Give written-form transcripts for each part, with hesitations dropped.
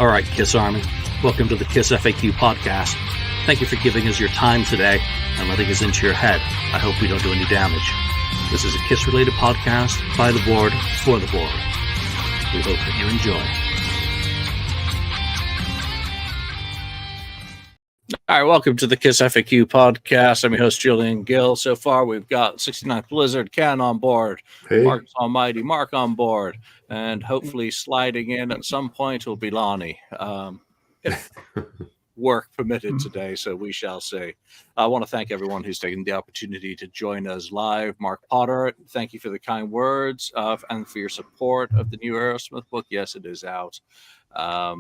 All right, Kiss Army, welcome to the KissFAQ podcast. Thank you for giving us your time today and letting us into your head. I hope we don't do any damage. This is a Kiss-related podcast by the board, for the board. We hope that you enjoy. All right, welcome to the KissFAQ podcast. I'm your host, Julian Gill. So far, we've got 69th Blizzard, Ken on board, Hey. Mark's Almighty, Mark on board, and hopefully sliding in at some point will be Lonnie, if work permitted today, so we shall see. I want to thank everyone who's taken the opportunity to join us live. Mark Potter, thank you for the kind words and for your support of the new Aerosmith book. Yes, it is out. I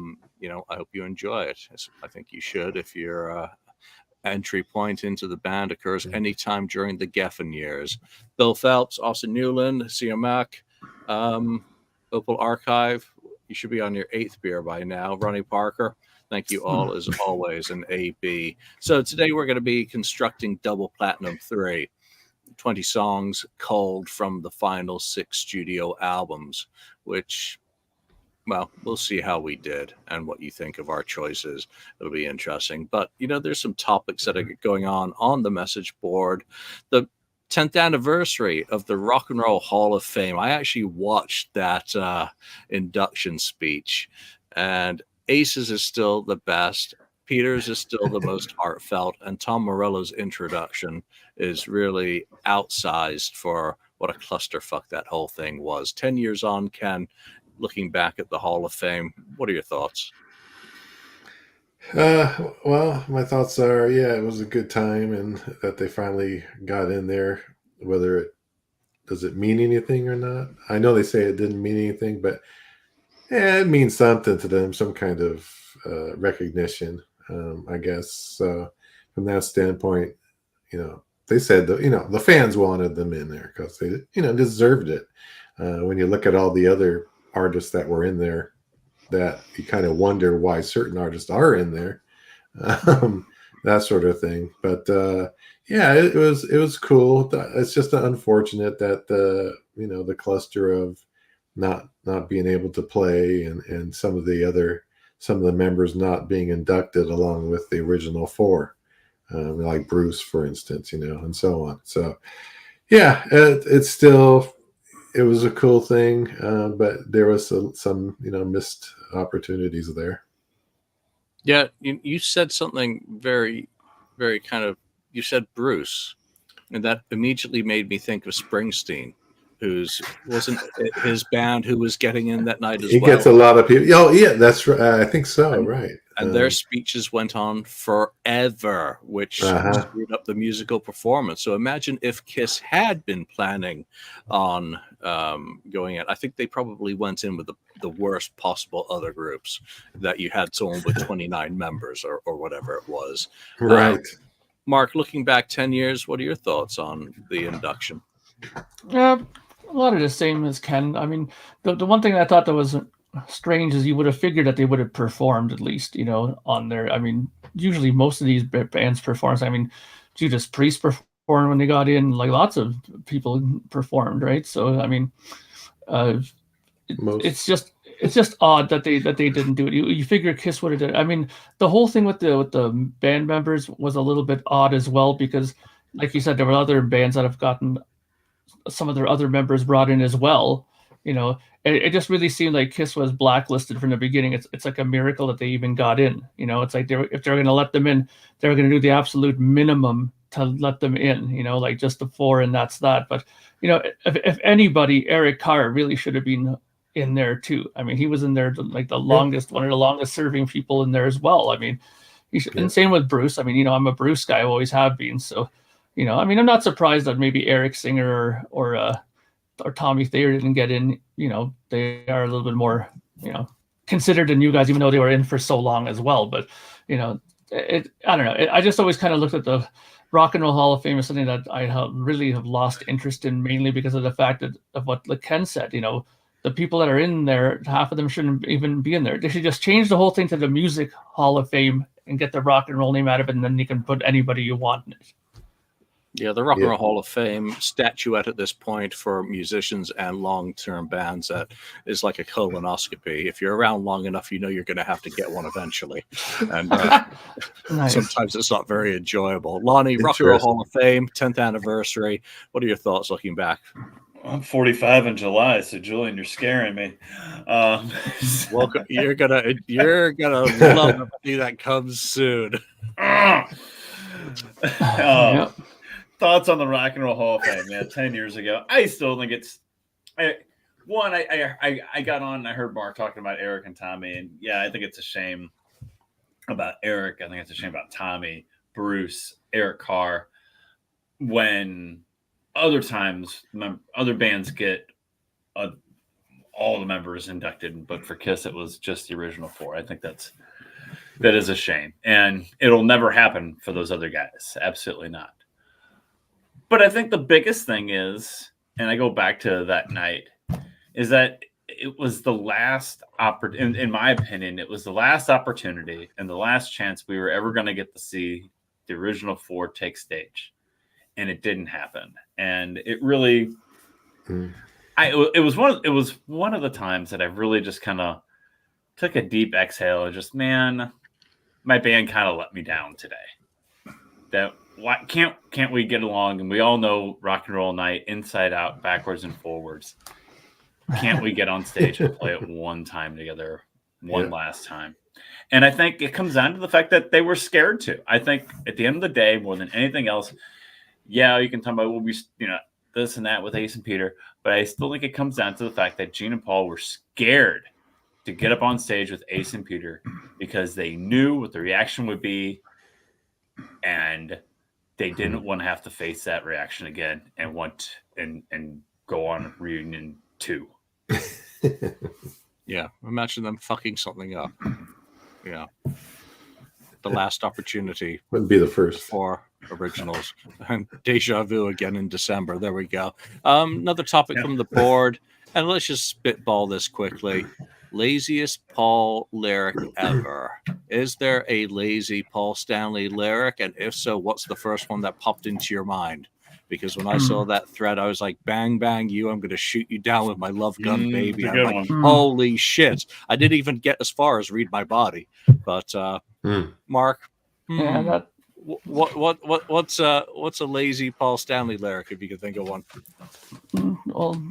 hope you enjoy it. I think you should. If your entry point into the band occurs anytime during the Geffen years. Bill Phelps, Austin Newland, CM Mack, Opal Archive. You should be on your 8th beer by now. Ronnie Parker, thank you all as always, and AB. So today we're going to be constructing Double Platinum 3. 20 songs culled from the final 6 studio albums, which... well, we'll see how we did and what you think of our choices. It'll be interesting. But, there's some topics that are going on the message board. The 10th anniversary of the Rock and Roll Hall of Fame. I actually watched that induction speech, and Ace's is still the best. Peter's is still the most heartfelt, and Tom Morello's introduction is really outsized for what a clusterfuck that whole thing was. 10 years on, Ken, looking back at the Hall of Fame, what are your thoughts? Well, my thoughts are, it was a good time, and that they finally got in there. Whether does it mean anything or not? I know they say it didn't mean anything, but it means something to them, some kind of recognition, I guess. So from that standpoint, they said the fans wanted them in there because they deserved it. When you look at all the other artists that were in there, that you kind of wonder why certain artists are in there, that sort of thing. But it was cool. It's just unfortunate that the cluster of not being able to play and some of the members not being inducted along with the original 4, like Bruce, for instance, and so on. So it's still. It was a cool thing, but there was some missed opportunities there. Yeah, you said something very, very kind of, you said Bruce, and that immediately made me think of Springsteen, wasn't his band who was getting in that night as well. He gets a lot of people. Oh, yeah, that's right. I think so, right. And their speeches went on forever, which screwed up the musical performance. So imagine if Kiss had been planning on going in. I think they probably went in with the worst possible other groups, that you had someone with 29 members or whatever it was. Right. Mark, looking back 10 years, what are your thoughts on the induction? A lot of the same as Ken. I mean, the one thing I thought that was strange is you would have figured that they would have performed at least, on there. I mean, usually most of these bands perform. I mean, Judas Priest performed when they got in, like lots of people performed, right? So, I mean, it's just odd that they didn't do it. You figure Kiss would have done it. I mean, the whole thing with the band members was a little bit odd as well, because like you said, there were other bands that have gotten some of their other members brought in as well. It just really seemed like Kiss was blacklisted from the beginning. It's like a miracle that they even got in. It's like if they're going to let them in, they're going to do the absolute minimum to let them in. Like just the 4 and that's that. But if anybody, Eric Carr really should have been in there too. I mean, he was in there like one of the longest serving people in there as well. I mean, and same with Bruce. I mean, I'm a Bruce guy, I always have been. So, I mean, I'm not surprised that maybe Eric Singer or Tommy Thayer didn't get in. They are a little bit more, considered the new guys, even though they were in for so long as well. But, I don't know. I just always kind of looked at the Rock and Roll Hall of Fame as something that I really have lost interest in, mainly because of the fact of what Ken said. The people that are in there, half of them shouldn't even be in there. They should just change the whole thing to the Music Hall of Fame and get the rock and roll name out of it, and then you can put anybody you want in it. Yeah, the Rock and Yeah. Roll Hall of Fame statuette at this point for musicians and long-term bands that is like a colonoscopy. If you're around long enough, you know you're going to have to get one eventually. And Nice. sometimes it's not very enjoyable. Lonnie, Rock and Roll Hall of Fame, 10th anniversary. What are your thoughts looking back? I'm 45 in July, so Julian, you're scaring me. Welcome. You're gonna love everything that comes soon. Yep. Thoughts on the Rock and Roll Hall of Fame? Yeah, 10 years ago. I still think it's I got on. I heard Mark talking about Eric and Tommy, and yeah, I think it's a shame about Eric. I think it's a shame about Tommy, Bruce, Eric Carr. When other times, other bands get all the members inducted, but for Kiss, it was just the original 4. I think that is a shame, and it'll never happen for those other guys. Absolutely not. But I think the biggest thing is, and I go back to that night, is that it was the last opportunity. In my opinion, it was the last opportunity and the last chance we were ever going to get to see the original 4 take stage, and it didn't happen. And it really, it was one of the times that I really just kind of took a deep exhale and just, man, my band kind of let me down today. That why can't we get along? And we all know Rock and Roll Night, inside out, backwards and forwards. Can't we get on stage and play it one time together, last time? And I think it comes down to the fact that they were scared to. I think at the end of the day, more than anything else, yeah, you can talk about this and that with Ace and Peter, but I still think it comes down to the fact that Gene and Paul were scared to get up on stage with Ace and Peter because they knew what the reaction would be, and they didn't want to have to face that reaction again and go on reunion 2. Yeah, imagine them fucking something up. Yeah, the last opportunity Wouldn't be the first. for originals. And deja vu again in December. There we go. Another topic from the board, and let's just spitball this quickly. Laziest Paul lyric ever. Is there a lazy Paul Stanley lyric? And if so, what's the first one that popped into your mind? Because when I saw that thread, I was like, bang, bang, you, I'm going to shoot you down with my love gun, baby. I'm like, holy shit. I didn't even get as far as read my body. But Mark, Yeah, what's a lazy Paul Stanley lyric, if you could think of one? well,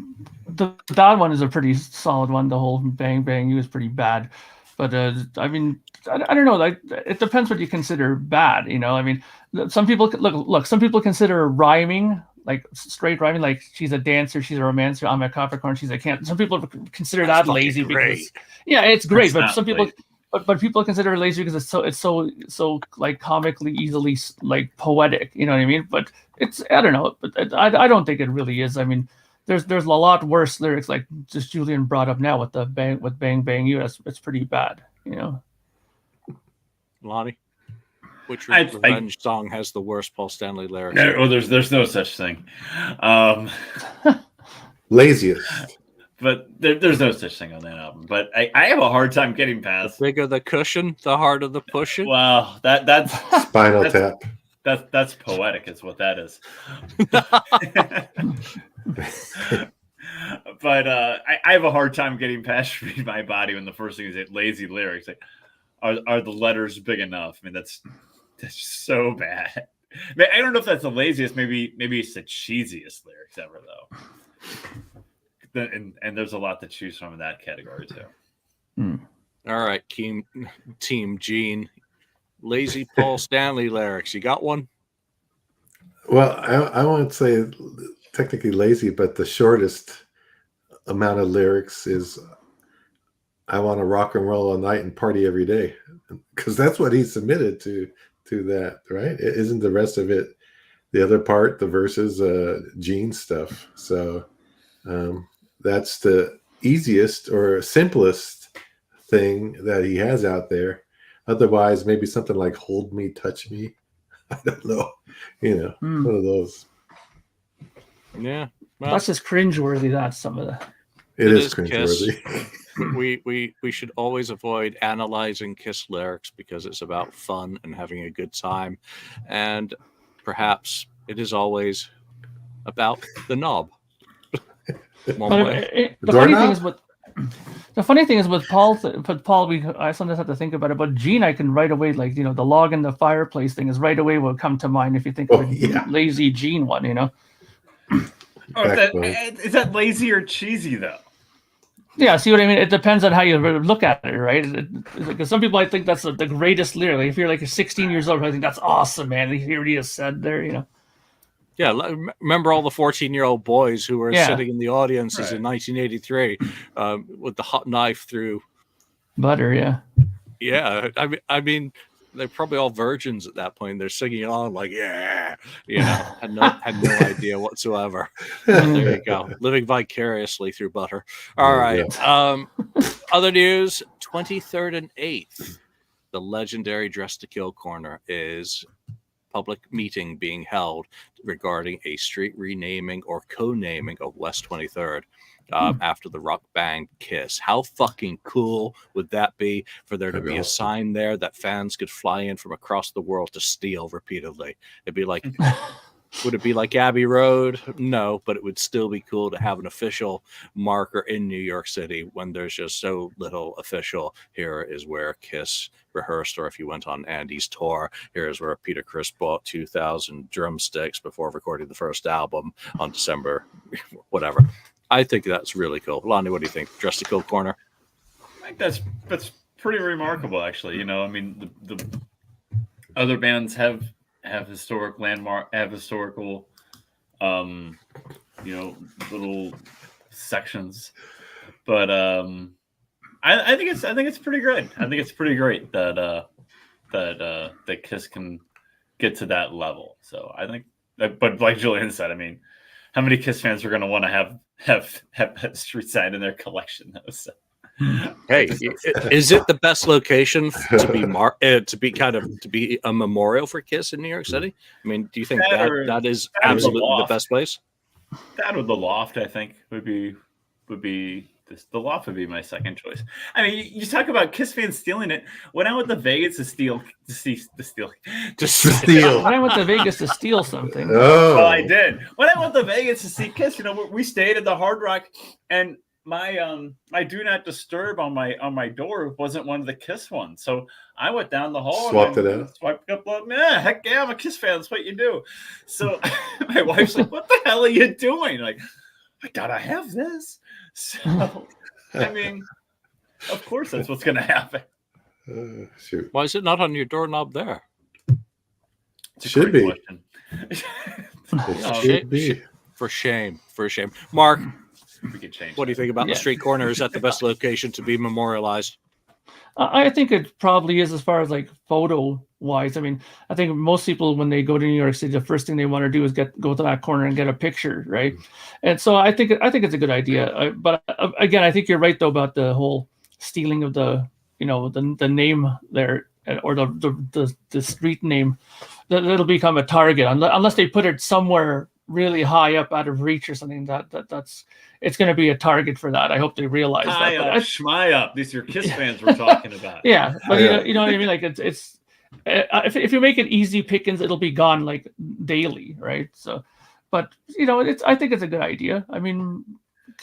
that one is a pretty solid one. The whole bang bang you is pretty bad, but I mean, I don't know. Like, it depends what you consider bad. I mean, some people look. Some people consider rhyming, like straight rhyming, like she's a dancer, she's a romancer. I'm a Capricorn, she's a Cancer. Some people consider that lazy because it's great, but some people. But people consider it lazy because it's so like comically easily like poetic, you know what I mean? But I don't know, but I don't think it really is. I mean, there's a lot worse lyrics, like just Julian brought up now with bang bang you. It's pretty bad, Lonnie, which revenge song has the worst Paul Stanley lyrics? There's no such thing. Laziest. But there's no such thing on that album. But I have a hard time getting past. The bigger the cushion, the harder the pushing. Wow, that's Spinal Tap. That's poetic, is what that is. But I have a hard time getting past Read My Body when the first thing is lazy lyrics. Like, are the letters big enough? I mean, that's so bad. I don't know if that's the laziest. Maybe it's the cheesiest lyrics ever, though. And there's a lot to choose from in that category too. All right, Team Gene, lazy Paul Stanley lyrics. You got one? Well, I won't say technically lazy, but the shortest amount of lyrics is "I want to rock and roll all night and party every day," because that's what he submitted to that, right? Isn't the rest of it, the other part, the verses, Gene stuff? So. That's the easiest or simplest thing that he has out there. Otherwise, maybe something like "Hold Me, Touch Me." I don't know. One of those. Yeah. Well, that's just cringeworthy. That's some of the. It is cringeworthy. we should always avoid analyzing Kiss lyrics because it's about fun and having a good time. And perhaps it is always about the knob. One But way. the funny thing is with Paul, I sometimes have to think about it. But Gene, I can right away, like, the log in the fireplace thing is right away will come to mind if you think of a lazy Gene one, Oh, is that lazy or cheesy though? Yeah, see what I mean? It depends on how you look at it, right? Because some people, I think that's the greatest lyric. Like if you're like 16 years old, I think that's awesome, man. Here he is said there, Yeah, remember all the 14-year-old boys who were sitting in the audiences in 1983 with the hot knife through butter, yeah. Yeah, I mean, they're probably all virgins at that point. They're singing along like, yeah, had no idea whatsoever. But there you go, living vicariously through butter. All right. Other news: 23rd and 8th, the legendary Dress to Kill corner is public meeting being held regarding a street renaming or co-naming of West 23rd. After the rock band Kiss. How fucking cool would that be for there to be a sign there that fans could fly in from across the world to steal repeatedly? It'd be like, would it be like Abbey Road? No, but it would still be cool to have an official marker in New York City when there's just so little official. Here is where Kiss rehearsed, or if you went on Andy's tour, here is where Peter Criss bought 2,000 drumsticks before recording the first album on December, whatever. I think that's really cool. Lonnie, what do you think? Dress to Kill corner? I think that's pretty remarkable, actually. I mean, the other bands have historic landmark, have historical, little sections, but I think it's pretty good. I think it's pretty great that Kiss can get to that level. So I think, but like Julian said, I mean, how many Kiss fans are going to want to have that street sign in their collection? So. Hey, is it the best location to be a memorial for Kiss in New York City? I mean, do you think that is absolutely the best place? That or the Loft, I think would be the Loft would be my second choice. I mean, you talk about Kiss fans stealing it. When I went to Vegas to steal. When I went to Vegas to steal something. Oh, I did. When I went to Vegas to see Kiss, we stayed at the Hard Rock, and my do not disturb on my door wasn't one of the Kiss ones. So I went down the hall, swapped it out, swiped up. Heck yeah, I'm a Kiss fan. That's what you do. So my wife's like, "What the hell are you doing?" Like, I gotta have this. So I mean, of course that's what's gonna happen. Shoot. Why is it not on your doorknob there? Should be. Should be. For shame. Mark, we could change. What do you think about the street corner? Is that the best location to be memorialized? I think it probably is, as far as like photo wise. I mean, I think most people, when they go to New York City, the first thing they want to do is go to that corner and get a picture, right? And so I think it's a good idea. But again, I think you're right though about the whole stealing of the name there, or the street name. That it'll become a target unless they put it somewhere really high up out of reach or something. That's it's going to be a target for that. I hope they realize high that. Up, schmy up. These are Kiss fans we're talking about. Yeah, but you know what I mean. Like it's if you make it easy pickings, it'll be gone like daily, right? So, but I think it's a good idea. I mean,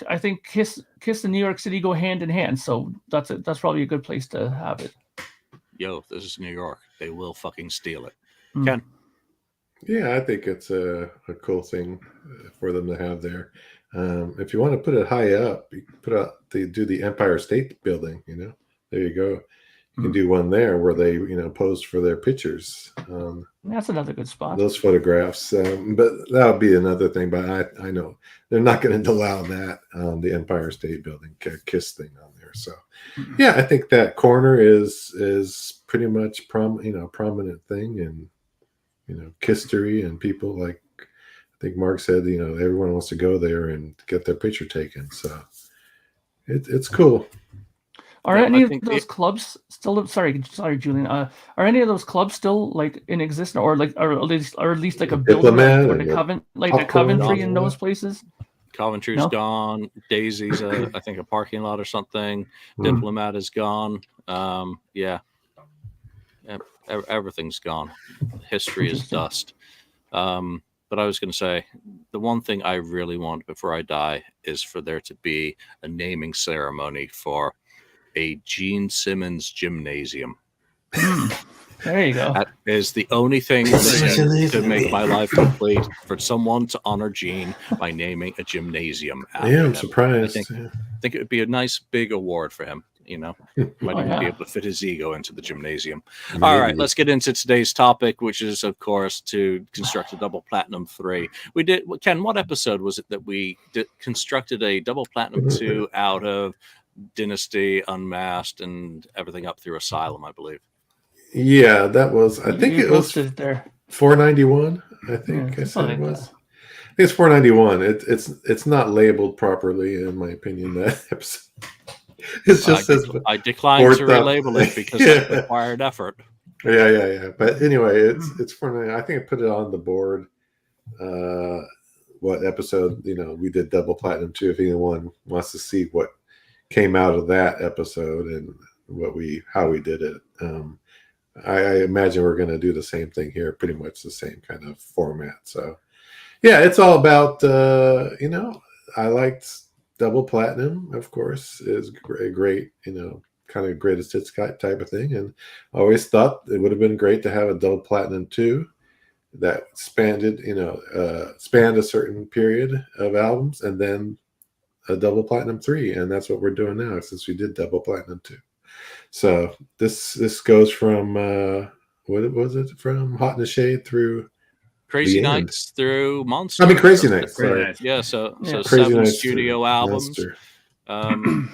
I think Kiss and New York City go hand in hand. So that's probably a good place to have it. Yo, this is New York. They will fucking steal it. Ken? Yeah, I think it's a cool thing for them to have there. If you want to put it high up, you can do the Empire State Building. There you go. You can do one there where they pose for their pictures. That's another good spot. Those photographs, but that would be another thing. But I know they're not going to allow that the Empire State Building Kiss thing on there. So yeah, I think that corner is pretty much prominent thing, and history, and people, like I think Mark said, everyone wants to go there and get their picture taken. So it's cool. Are any of those clubs still? Sorry, Julian. Are any of those clubs still like in existence, or at least like a building, or the Coventry in those places? Coventry's gone. Daisy's I think a parking lot or something. Diplomat is gone. Yeah. Everything's gone. History is dust. But I was going to say, the one thing I really want before I die is for there to be a naming ceremony for a Gene Simmons gymnasium. There you go. That is the only thing missing to make my life complete, for someone to honor Gene by naming a gymnasium after Yeah, I'm him. surprised. I think it would be a nice big award for him. You know, might even be able to fit his ego into the gymnasium. Maybe. All right, let's get into today's topic, which is, of course, to construct a double platinum 3. We did, Ken, what episode was it that we constructed a double platinum 2 out of Dynasty, Unmasked, and everything up through Asylum, I believe? Yeah, that was. I think it was there. 491. I think I said it was. I think it's 491. It's not labeled properly, in my opinion. That episode. It's just I declined to relabel it because it required effort. Yeah. But anyway, it's 490. I think I put it on the board. What episode? We did double platinum 2. If anyone wants to see what came out of that episode and how we did it, I imagine we're going to do the same thing here. Pretty much the same kind of format. So yeah, it's all about I liked double platinum, of course, is great, kind of greatest hits type of thing. And I always thought it would have been great to have a double platinum 2 that spanned a certain period of albums, and then a double platinum 3. And that's what we're doing now, since we did double platinum 2. So this goes from what was it, from Hot in the Shade through Crazy Nights through Monster. I mean, Crazy Nights. Sorry. Yeah, so Crazy 7 Nights studio albums. Monster.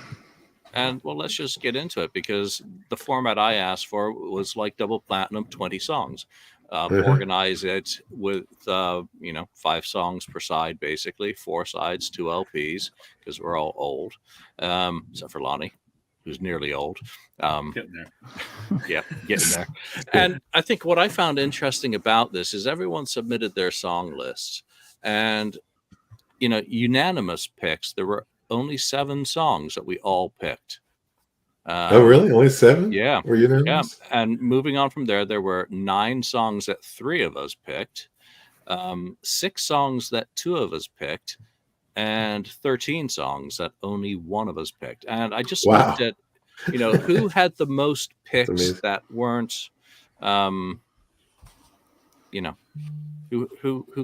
And well, let's just get into it, because the format I asked for was like double platinum 20 songs. Organize it with 5 songs per side, basically 4 sides, 2 LPs, because we're all old, except for Lonnie, who's nearly old. Getting there. Yeah, getting there. And I think what I found interesting about this is everyone submitted their song lists, and unanimous picks. There were only 7 songs that we all picked. Oh, really? Only 7? Yeah. Were unanimous? Yeah. And moving on from there were 9 songs that 3 of us picked, 6 songs that 2 of us picked, and 13 songs that only 1 of us picked. And I just looked at, who had the most picks that weren't, who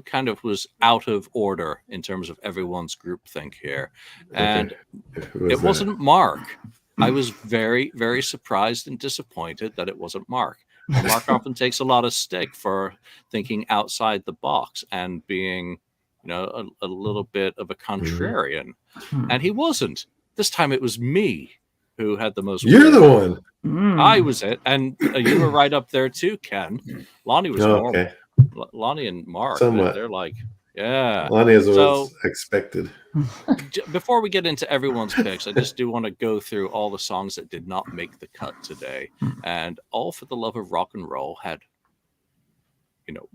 kind of was out of order in terms of everyone's groupthink here. And it wasn't Mark. I was very, very surprised and disappointed that it wasn't Mark. Mark often takes a lot of stick for thinking outside the box and being, a little bit of a contrarian. And he wasn't. This time it was me who had the most. You're the one. I was it. And you were right up there too, Ken. Lonnie was normal. Okay. Lonnie and Mark, they're like, yeah. Lonnie is always expected. Before we get into everyone's picks, I just do want to go through all the songs that did not make the cut today. And All for the Love of Rock and Roll had,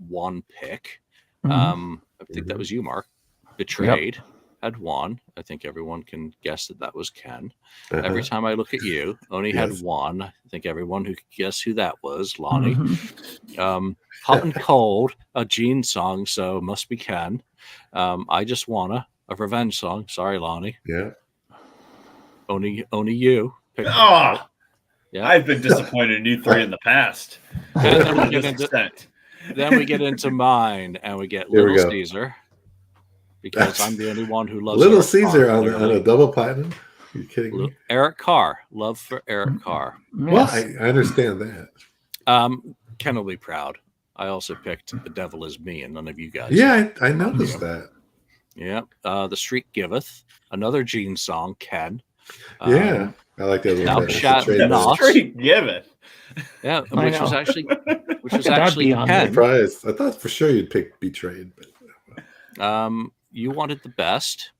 1 pick. I think that was you, Mark. Betrayed had 1. I think everyone can guess that was Ken. Every time I look at you, only had 1. I think everyone who could guess who that was, Lonnie. Hot and Cold, a Gene song, so must be Ken. I Just Wanna, a revenge song. Sorry, Lonnie. Yeah. Only you. Yeah. I've been disappointed in you 3 in the past. Then we get into mine, and we get Little Caesar, because I'm the only one who loves Little Caesar on a double platinum. Are you kidding me? Eric Carr, love for Eric Carr. Well, I understand that. Ken will be proud. I also picked The Devil Is Me, and none of you guys. Yeah, I noticed that. Yeah. The Street Giveth, another Gene song, Ken. Yeah, I like that. Thou Shalt Not. Street Giveth. Yeah, which was actually Ken. I'm surprised. I thought for sure you'd pick Betrayed. But... you wanted The Best,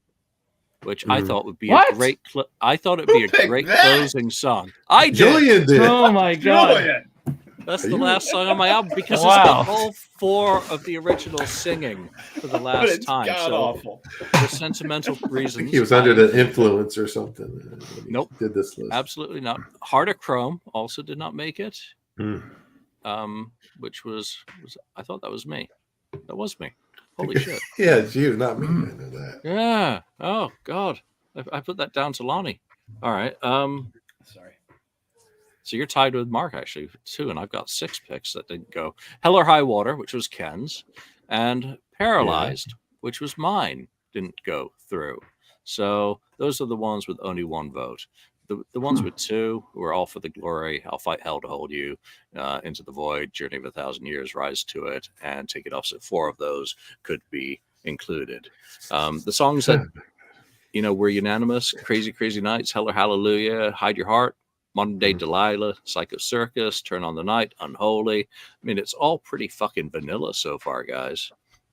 which I thought would be a great. I thought it'd be a great closing song. I did. Julian did. Oh my god. Julian. That's the last song on my album, because it's got all 4 of the originals singing for the last time. So awful. For sentimental reasons. I think he was under the influence or something. Nope. Did this list. Absolutely not. Heart of Chrome also did not make it. Which was I thought that was me. That was me. Holy shit. Yeah, it's you, not me. I know that. Yeah. Oh God. I put that down to Lonnie. All right. Sorry. So you're tied with Mark actually too, and I've got 6 picks that didn't go. Hell or High Water, which was Ken's, and Paralyzed, which was mine, didn't go through. So those are the ones with only 1 vote. The ones with 2 were All for the Glory, I'll Fight Hell to Hold You, Into the Void, Journey of 1,000 Years, Rise to It, and Take It Off. So 4 of those could be included. The songs that were unanimous: Crazy Crazy Nights, Hell or Hallelujah, Hide Your Heart, Modern Day Delilah, Psycho Circus, Turn on the Night, Unholy. I mean, it's all pretty fucking vanilla so far, guys.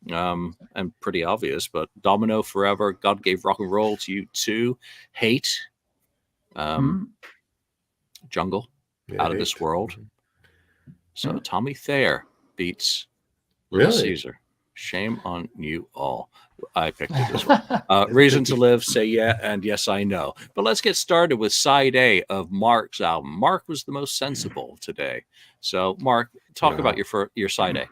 And pretty obvious, but Domino, Forever, God Gave Rock and Roll to You Too, Hate, Jungle, Out of This World. So Tommy Thayer beats Little Caesar. Shame on you all. I picked it as well. Reason to Live, Say Yeah, and Yes, I Know. But let's get started with side A of Mark's album. Mark was the most sensible today. So, Mark, talk about your side A.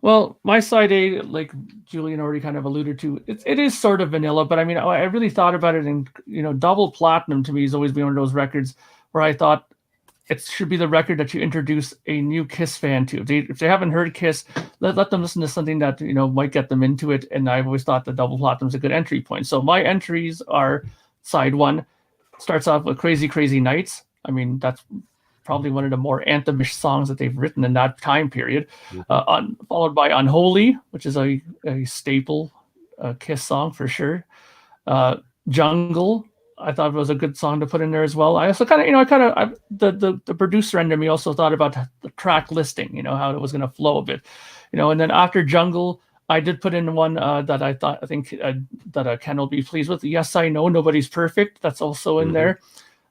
Well, my side A, like Julian already kind of alluded to, it is sort of vanilla, but I mean, I really thought about it, and double platinum to me has always been one of those records where I thought it should be the record that you introduce a new Kiss fan to. If they haven't heard Kiss, let them listen to something that might get them into it. And I've always thought that double platinum is a good entry point. So my entries are: side 1 starts off with Crazy Crazy Nights. I mean, that's probably one of the more anthemish songs that they've written in that time period. Followed by Unholy, which is a staple Kiss song for sure. Jungle, I thought it was a good song to put in there as well. I also kind of, the producer under me also thought about the track listing, how it was going to flow a bit, and then after Jungle, I did put in one that I think Ken will be pleased with. Yes, I Know, Nobody's Perfect. That's also in there.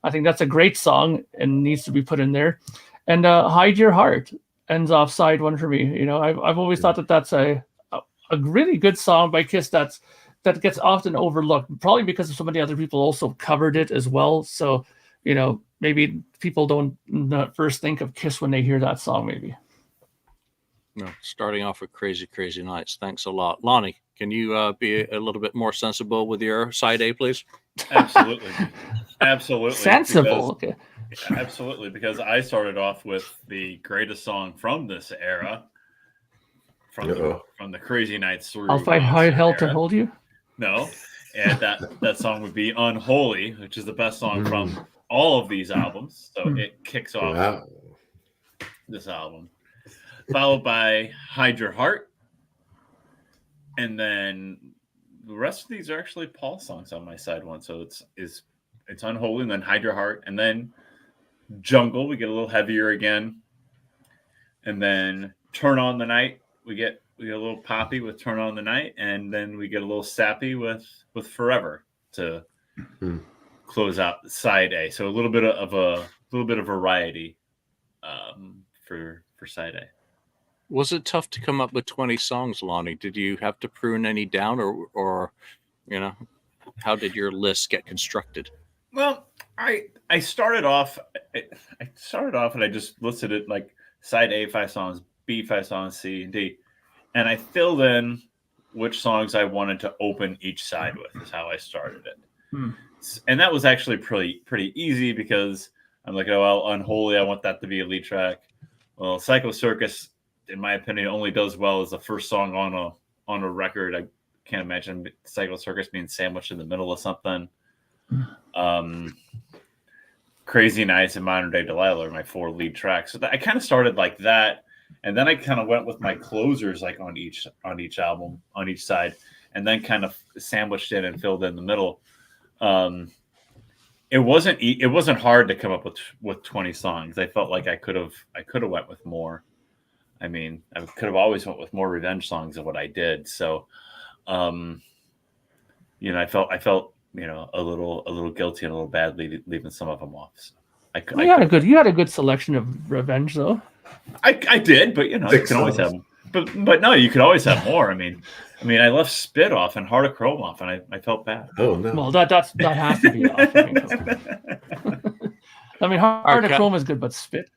I think that's a great song and needs to be put in there. And Hide Your Heart ends off side 1 for me. I've always thought that that's a really good song by Kiss that gets often overlooked, probably because of so many other people also covered it as well. So, maybe people don't first think of Kiss when they hear that song, maybe. No, starting off with Crazy Crazy Nights. Thanks a lot. Lonnie, can you be a little bit more sensible with your side A, please? Absolutely. Absolutely. Sensible. Because, okay. Absolutely, because I started off with the greatest song from this era, from the Crazy Nights through. I'll Fight Hell to Hold You. No, and that song would be Unholy, which is the best song from all of these albums. So it kicks off this album, followed by Hide Your Heart, and then the rest of these are actually Paul songs on my side 1. So it's Unholy, and then Hide Your Heart, and then Jungle. We get a little heavier again, and then Turn on the Night. We get a little poppy with Turn on the Night, and then we get a little sappy with Forever to close out side A. So a little bit of variety for side A. Was it tough to come up with 20 songs, Lonnie? Did you have to prune any down, or how did your list get constructed? Well, I started off and I just listed it like side A 5 songs, B 5 songs, C and D, and I filled in which songs I wanted to open each side with. Is how I started it, and that was actually pretty easy because I'm like, oh well, Unholy, I want that to be a lead track. Well, Psycho Circus, in my opinion, only does well as the first song on a record. I can't imagine Psycho Circus being sandwiched in the middle of something. Crazy Nights and Modern Day Delilah are my 4 lead tracks. So I kind of started like that, and then I kind of went with my closers like on each album, on each side, and then kind of sandwiched in and filled in the middle. It wasn't hard to come up with 20 songs. I felt like I could have went with more. I mean, I could have always went with more revenge songs than what I did. So, I felt a little guilty and a little bad leaving some of them off. So you had a good selection of revenge though. I did, but you can always have them. But no, you could always have more. I mean, I left Spit off and Heart of Chrome off, and I felt bad. Oh no! Well, that has to be off. Heart of Chrome is good, but Spit.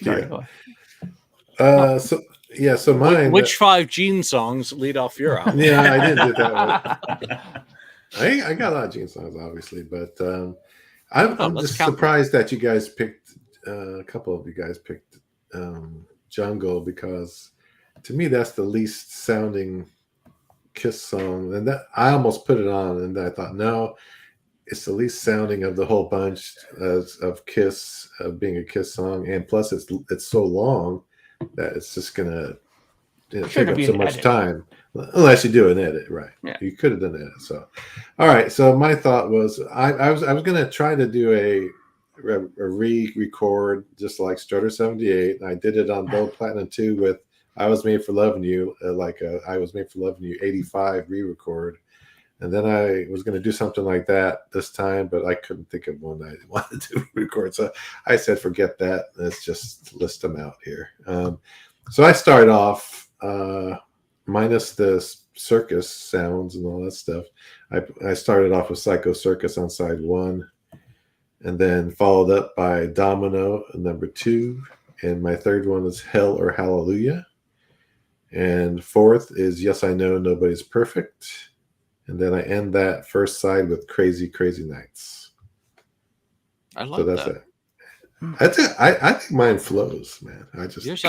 Sorry, So Yeah, so mine. Which 5 Gene songs lead off your album? Yeah, I didn't do that one. I got a lot of Gene songs, obviously, but I'm let's just count them. surprised that you guys picked a couple of you guys picked Jungle, because to me that's the least sounding Kiss song, and that I almost put it on, and I thought no, it's the least sounding of the whole bunch of Kiss, being a Kiss song, and plus it's so long that it's just gonna take up so much time, unless you do an edit, right? Yeah. You could have done an edit. So, all right. So my thought was I was gonna try to do a re-record just like Strutter 78. I did it on Gold Platinum 2 with I Was Made for Loving You, I Was Made for Loving You 85 re-record. And then I was going to do something like that this time, but I couldn't think of one I wanted to record. So I said, forget that. Let's just list them out here. So I started off, minus the circus sounds and all that stuff. I started off with Psycho Circus on side 1, and then followed up by Domino, number 2. And my third one is Hell or Hallelujah. And fourth is Yes, I Know Nobody's Perfect. And then I end that first side with Crazy, Crazy Nights. I love that. It. That's it. I think mine flows, man. Yours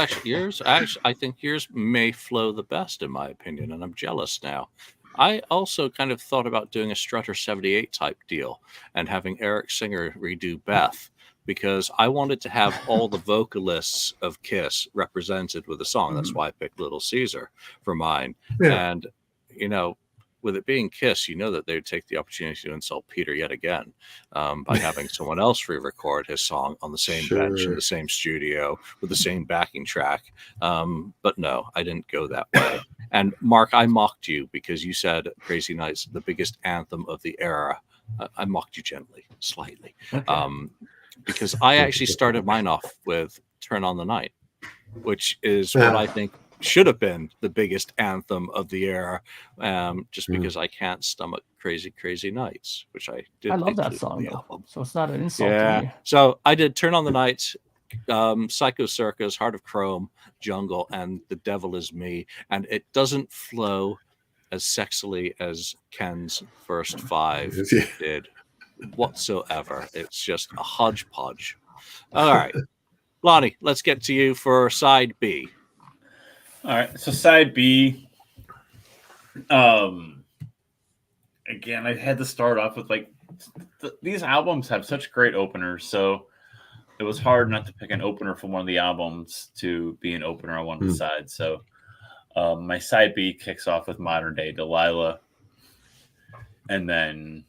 I think yours may flow the best, in my opinion, and I'm jealous now. I also kind of thought about doing a Strutter 78 type deal and having Eric Singer redo Beth, because I wanted to have all the vocalists of Kiss represented with a song. That's why I picked Little Caesar for mine. Yeah. And, with it being Kiss, that they would take the opportunity to insult Peter yet again by having someone else re-record his song on the same bench in the same studio with the same backing track. But no, I didn't go that way. And Mark, I mocked you because you said Crazy Nights, the biggest anthem of the era. I mocked you gently, slightly, because I actually started mine off with Turn on the Night, which is what I think should have been the biggest anthem of the era, just because I can't stomach Crazy, Crazy Nights, which I did. I love that song, though, so it's not an insult to me. So I did Turn on the Night, Psycho Circus, Heart of Chrome, Jungle, and The Devil Is Me, and it doesn't flow as sexily as Ken's first 5 did whatsoever. It's just a hodgepodge. All right, Lonnie, let's get to you for side B. All right, so side B. Again, I had to start off with these albums have such great openers, so it was hard not to pick an opener from one of the albums to be an opener on one of the sides. So my side B kicks off with Modern Day Delilah, and then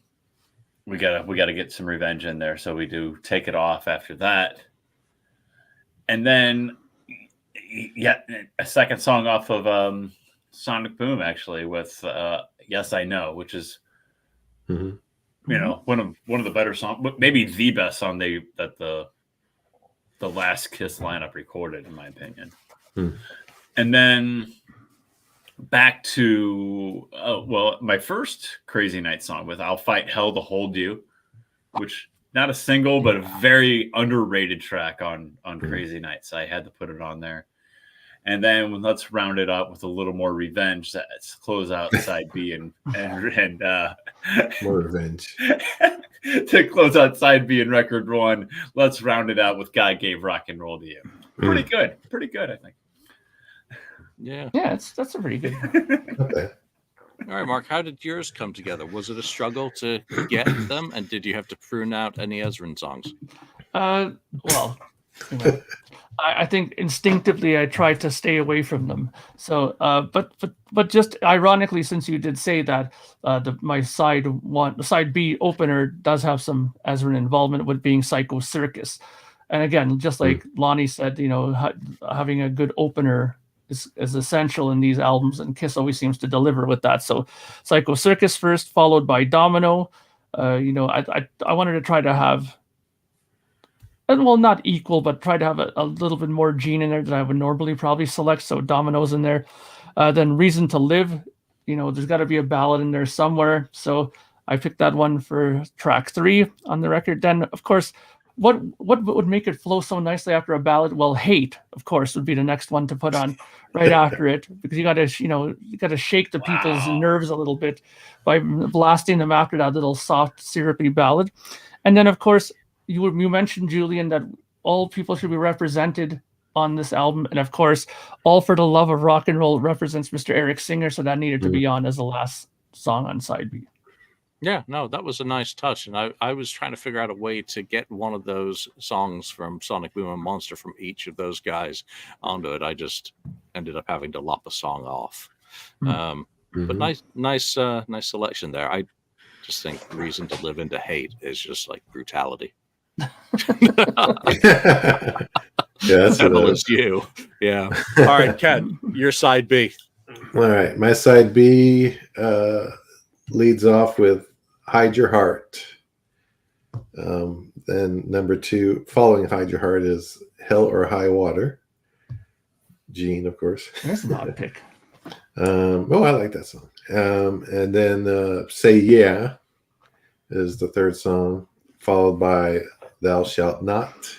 we gotta get some Revenge in there, so we do Take It Off after that, and then a second song off of Sonic Boom, actually, with Yes, I Know, which is one of the better songs, maybe the best song that the last Kiss lineup recorded, in my opinion. And then back to my first Crazy Night song with I'll Fight Hell to Hold You, which not a single but a very underrated track on Crazy Nights. I had to put it on there. And then let's round it up with a little more revenge. Let's close out side B and more revenge. To close out side B and record 1, let's round it out with God Gave Rock and Roll to You. Pretty good, I think. Yeah, that's a pretty good. Okay. All right, Mark, how did yours come together? Was it a struggle to get them, and did you have to prune out any Ezrin songs? Well, I think instinctively I tried to stay away from them. So, but just ironically, since you did say that, my side B opener does have some Ezrin involvement with being Psycho Circus, and again, just like Lonnie said, having a good opener is essential in these albums, and Kiss always seems to deliver with that. So, Psycho Circus first, followed by Domino. I wanted to try to have. Well, not equal, but try to have a little bit more Gene in there than I would normally probably select. So Domino's in there. Then Reason to Live. There's got to be a ballad in there somewhere. So I picked that one for track 3 on the record. Then, of course, what would make it flow so nicely after a ballad? Well, Hate, of course, would be the next one to put on right after it, because you got to shake the people's nerves a little bit by blasting them after that little soft syrupy ballad. And then, of course, you mentioned, Julian, that all people should be represented on this album, and of course, All for the Love of Rock and Roll represents Mr. Eric Singer, so that needed to be on as the last song on side B. Yeah, no, that was a nice touch. And I was trying to figure out a way to get one of those songs from Sonic Boom and Monster from each of those guys onto it. I just ended up having to lop a song off. But nice selection there. I just think Reason to Live into Hate is just like brutality. Yeah, that's Well, it's you. Yeah. All right, Ken, your side B. All right, my side B leads off with Hide Your Heart. Then number 2, following Hide Your Heart, is Hell or High Water. Gene, of course. That's an odd pick. Oh, I like that song. And then Say Yeah is the third song, followed by Thou Shalt Not,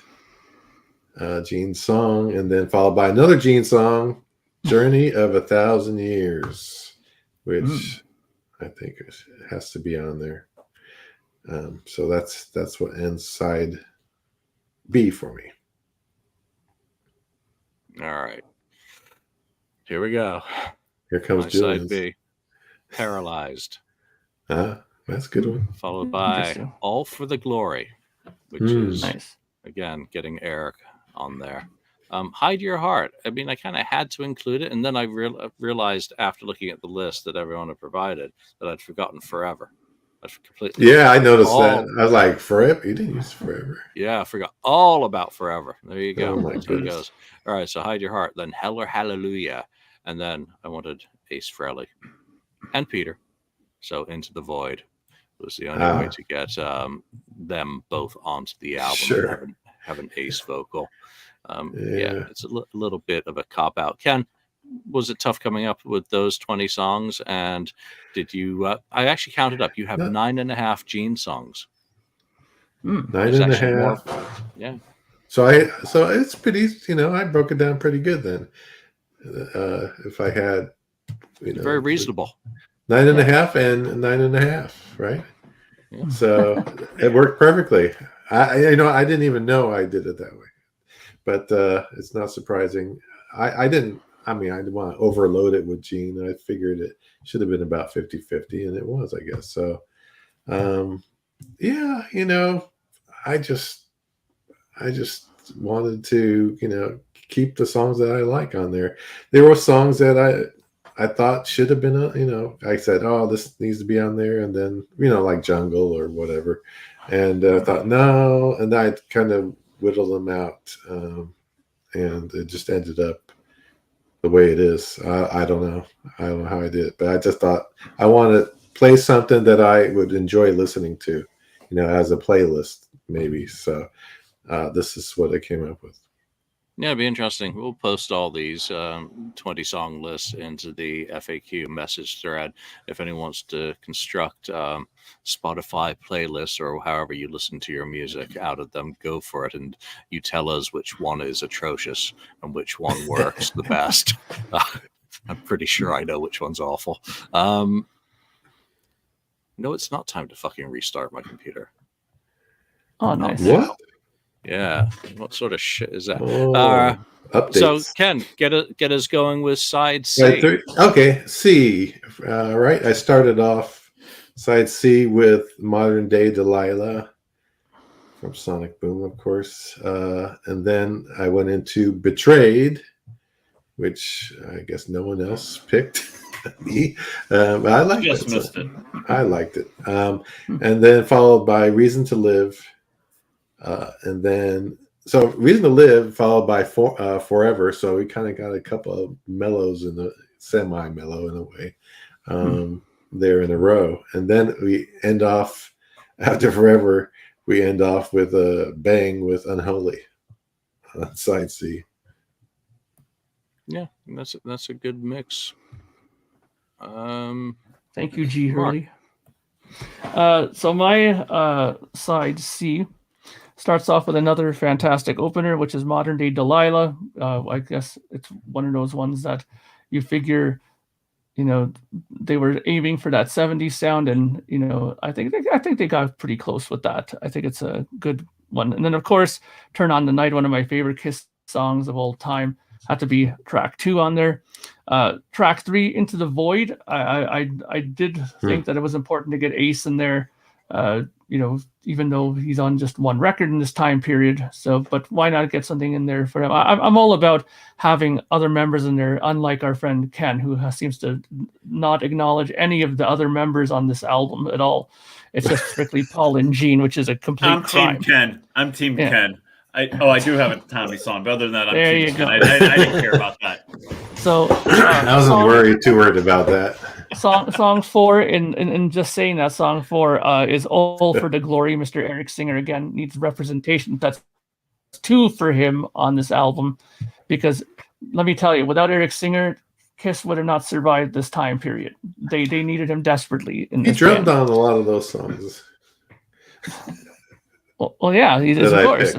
Gene's song, and then followed by another Gene song, Journey of 1,000 Years, which I think has to be on there. So that's what ends side B for me. All right. Here we go. Here comes my Julian's. side B. Paralyzed. That's a good one. Followed by All for the Glory, which is, nice. Again, getting Eric on there. Hide Your Heart. I mean, I kind of had to include it, and then I realized after looking at the list that everyone had provided that I'd forgotten Forever. I'd completely. Yeah, I noticed that. I was like, Forever? You didn't use Forever. Yeah, I forgot all about Forever. There you go. Oh my That's how it goodness. goes. All right, so Hide Your Heart, then Hell or Hallelujah, and then I wanted Ace Frehley and Peter. So Into the Void was the only way to get them both onto the album. Sure. And have an Ace vocal. Yeah, it's a little bit of a cop out. Ken, was it tough coming up with those 20 songs? And did you? I actually counted up. You have 9.5 Gene songs. 9.5. Yeah. So it's pretty. I broke it down pretty good then. If I had, very reasonable. 9.5 and 9.5, right? Yeah. So it worked perfectly. I didn't even know I did it that way, but it's not surprising. I didn't want to overload it with Gene. I figured it should have been about 50-50, and it was, I guess. So, I just wanted to, keep the songs that I like on there. There were songs that I thought should have been, I said, oh, this needs to be on there. And then, like Jungle or whatever. And I thought, no. And I kind of whittled them out. And it just ended up the way it is. I don't know. I don't know how I did it. But I just thought I want to play something that I would enjoy listening to, as a playlist maybe. So this is what I came up with. Yeah, it'd be interesting. We'll post all these 20 song lists into the FAQ message thread. If anyone wants to construct Spotify playlists or however you listen to your music out of them, go for it. And you tell us which one is atrocious and which one works the best. I'm pretty sure I know which one's awful. No, it's not time to fucking restart my computer. Oh, nice. What? Yeah, what sort of shit is that? Updates. So Ken, get us going with side C. Okay, C. Right, I started off side C with Modern Day Delilah from Sonic Boom, of course, and then I went into Betrayed, which I guess no one else picked. Me, I liked Just it. missed it. I liked it, and then followed by Reason to Live. And then, so Reason to Live followed by Forever. So we kind of got a couple of mellows in the semi-mellow in a way there in a row. And then we end off, after Forever, we end off with a bang with Unholy on side C. Yeah, that's a good mix. Thank you, G. Hurley. So my side C starts off with another fantastic opener, which is Modern Day Delilah. I guess it's one of those ones that you figure, they were aiming for that 70s sound, and I think they got pretty close with that. I think it's a good one. And then of course, Turn on the Night, one of my favorite Kiss songs of all time, had to be track 2 on there. Track 3, Into the Void. I did think that it was important to get Ace in there. Even though he's on just one record in this time period. So, but why not get something in there for him? I'm all about having other members in there, unlike our friend Ken, who seems to not acknowledge any of the other members on this album at all. It's just strictly Paul and Gene, which is a complete crime. I'm Team Ken. I do have a Tommy song, but other than that, I'm there Team you Ken. go. I didn't care about that. So I wasn't too worried about that. Song 4, and just saying that song 4 is All for the Glory. Mr. Eric Singer again needs representation. That's 2 for him on this album, because let me tell you, without Eric Singer, Kiss would have not survived this time period. They needed him desperately in this. He drummed on a lot of those songs. Well, yeah, he is, of course.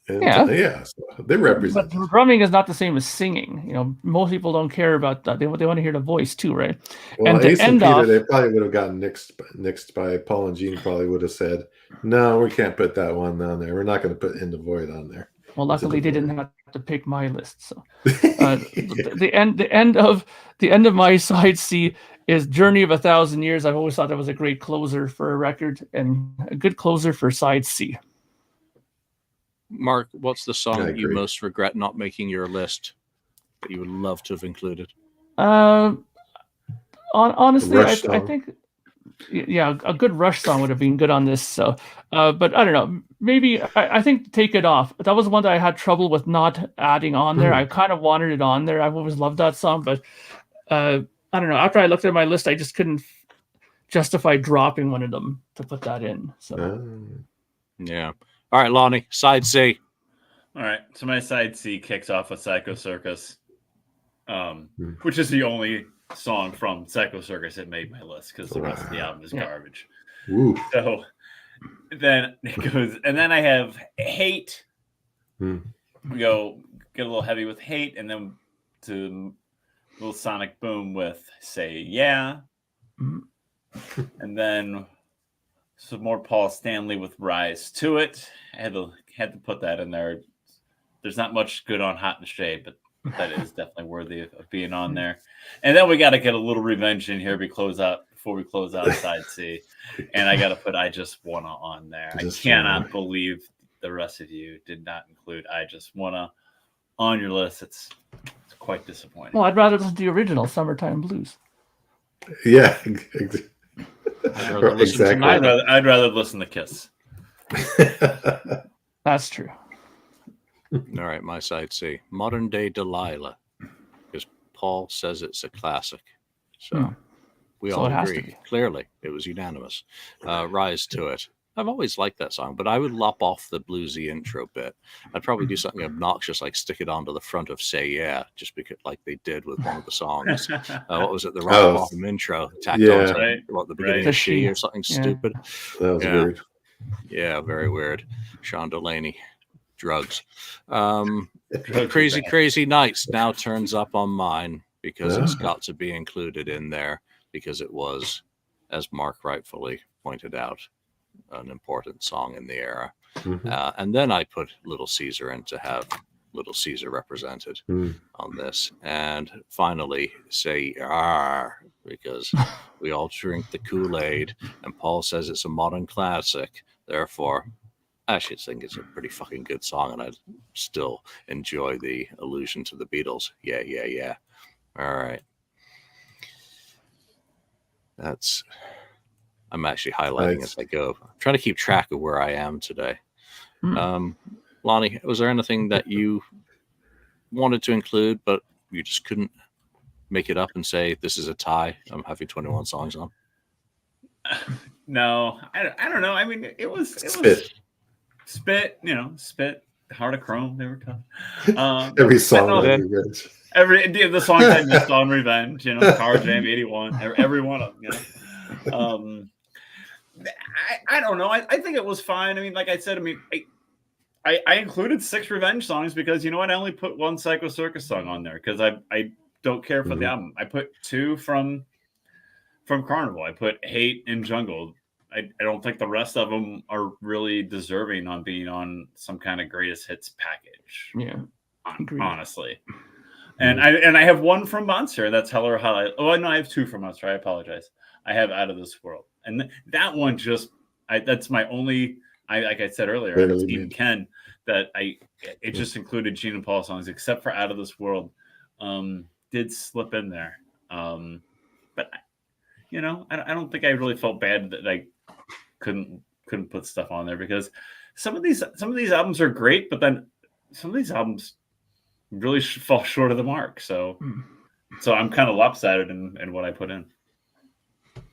And, so they represent. But drumming is not the same as singing. Most people don't care about that. They want to hear the voice too, right? Well, and Ace and Peter, off, they probably would have gotten nixed by Paul and Gene. Probably would have said, "No, we can't put that one on there. We're not going to put In the Void on there." Well, luckily they didn't have to pick my list. So the end of my side C is Journey of 1,000 Years. I've always thought that was a great closer for a record and a good closer for side C. Mark, what's the song that you most regret not making your list that you would love to have included? Honestly, I think, a good Rush song would have been good on this. So, but I don't know. Maybe I think Take It Off. That was one that I had trouble with not adding on there. I kind of wanted it on there. I've always loved that song, but I don't know. After I looked at my list, I just couldn't justify dropping one of them to put that in. So, yeah. All right, Lonnie, side C. All right, so my side C kicks off with Psycho Circus, which is the only song from Psycho Circus that made my list, because the rest of the album is garbage. Ooh. So then it goes, and then I have Hate. We go get a little heavy with Hate, and then to a little sonic boom with Say Yeah, and then some more Paul Stanley with Rise to It. I had to put that in there. There's not much good on Hot and Shade, but that is definitely worthy of being on there. And then we got to get a little revenge in here before we close out side C. And I got to put I Just Wanna on there. I cannot believe the rest of you did not include I Just Wanna on your list. It's quite disappointing. Well, I'd rather listen to the original Summertime Blues. Yeah, Exactly. I'd rather listen to Kiss. That's true. All right, my side C. Modern Day Delilah, because Paul says it's a classic. So we all agree. Clearly, it was unanimous. Rise to It. I've always liked that song, but I would lop off the bluesy intro bit. I'd probably do something obnoxious like stick it onto the front of Say Yeah, just because like they did with one of the songs. What was it? The rock bottom intro tacked on the beginning of She or something stupid. That was weird. Yeah, very weird. Sean Delaney. Drugs. Crazy Nights now turns up on mine because it's got to be included in there because it was, as Mark rightfully pointed out, an important song in the era. And then I put Little Caesar in to have Little Caesar represented on this. And finally, Say "Arr," because we all drink the Kool-Aid and Paul says it's a modern classic. Therefore, I actually think it's a pretty fucking good song, and I still enjoy the allusion to the Beatles. Yeah. All right. I'm actually highlighting as I go. I'm trying to keep track of where I am today. Lonnie, was there anything that you wanted to include, but you just couldn't make it up and say, this is a tie? I'm having 21 songs on. No, I don't know. I mean, it was Spit, Heart of Chrome, they were tough. Every song the songs I missed on Revenge, Car Jam 81, every one of them, I don't know. I think it was fine. I mean, like I said, I included 6 revenge songs because you know what? I only put 1 Psycho Circus song on there because I don't care for the album. I put 2 from Carnival. I put Hate and Jungle. I don't think the rest of them are really deserving on being on some kind of greatest hits package. Yeah, honestly. And I have 1 from Monster, and that's Hell or High. Oh, no, I have 2 from Monster. I apologize. I have Out of This World, and that one that's my only. Like I said earlier, I was Team Ken that it just included Gene and Paul songs except for Out of This World. Did slip in there, but you know, I don't think I really felt bad that I couldn't put stuff on there because some of these albums are great, but then some of these albums really fall short of the mark. So I'm kind of lopsided in what I put in.